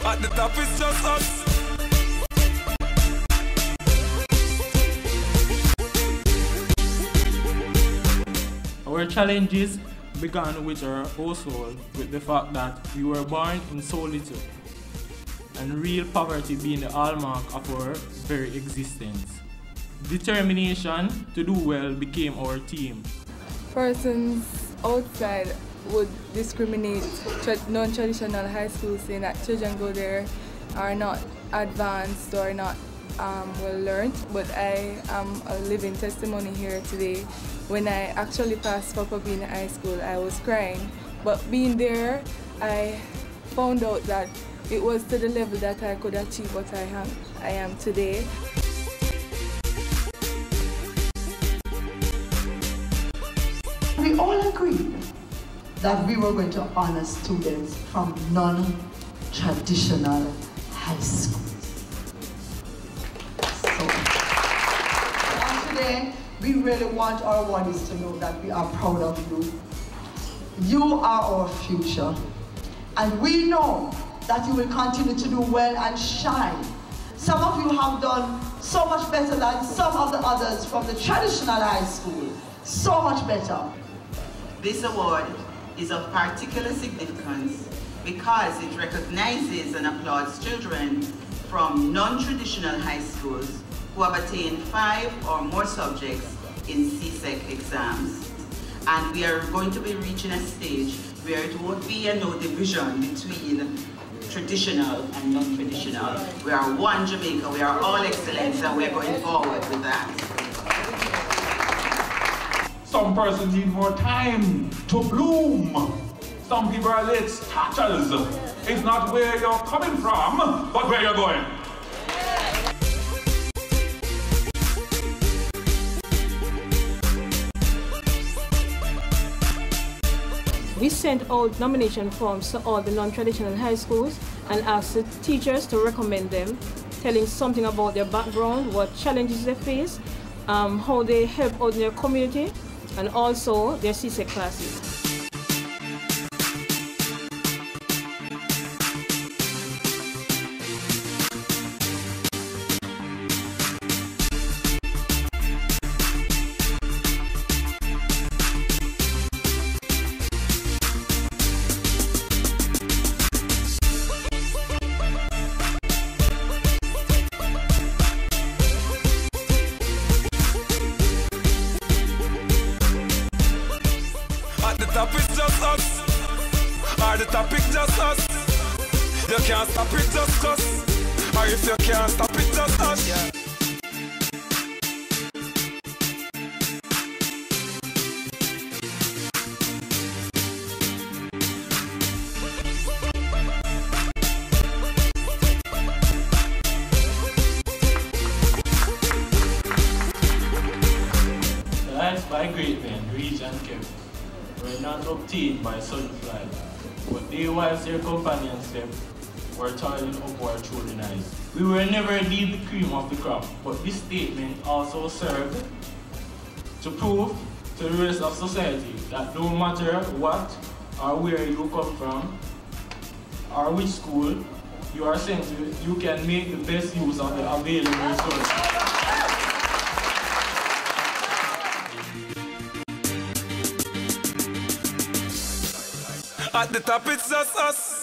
At the top it's just us. Our challenges began with our household, with the fact that we were born in solitude, and real poverty being the hallmark of our very existence. Determination to do well became our theme. Persons outside would discriminate non-traditional high schools, saying that children go there are not advanced or not well learned, but I am a living testimony here today. When I actually passed for being in high school, I was crying, but being there, I found out that it was to the level that I could achieve what I am today. We all agreed that we were going to honor students from non-traditional high schools. So today, we really want our awardees to know that we are proud of you. You are our future. And we know that you will continue to do well and shine. Some of you have done so much better than some of the others from the traditional high school. So much better. This award is of particular significance because it recognizes and applauds children from non-traditional high schools who have attained 5 or more subjects in CSEC exams. And we are going to be reaching a stage where it won't be a no division between traditional and non-traditional. We are one Jamaica, we are all excellence, and we're going forward with that. Some persons need more time to bloom. Some people are late starters. It's not where you're coming from, but where you're going. We sent out nomination forms to all the non-traditional high schools and asked the teachers to recommend them, telling something about their background, what challenges they face, how they help out in their community, and also their CSEC classes. You can't stop it just us. Or if you can't stop it just us. Yeah. The lives by great men, reach and kept, were not obtained by sudden flight, but they whilst their companions slept, were toiling upward through the night. We were never indeed the cream of the crop, but this statement also served to prove to the rest of society that no matter what or where you come from, or which school you are sent to, you can make the best use of the available resources. At the top it's just us.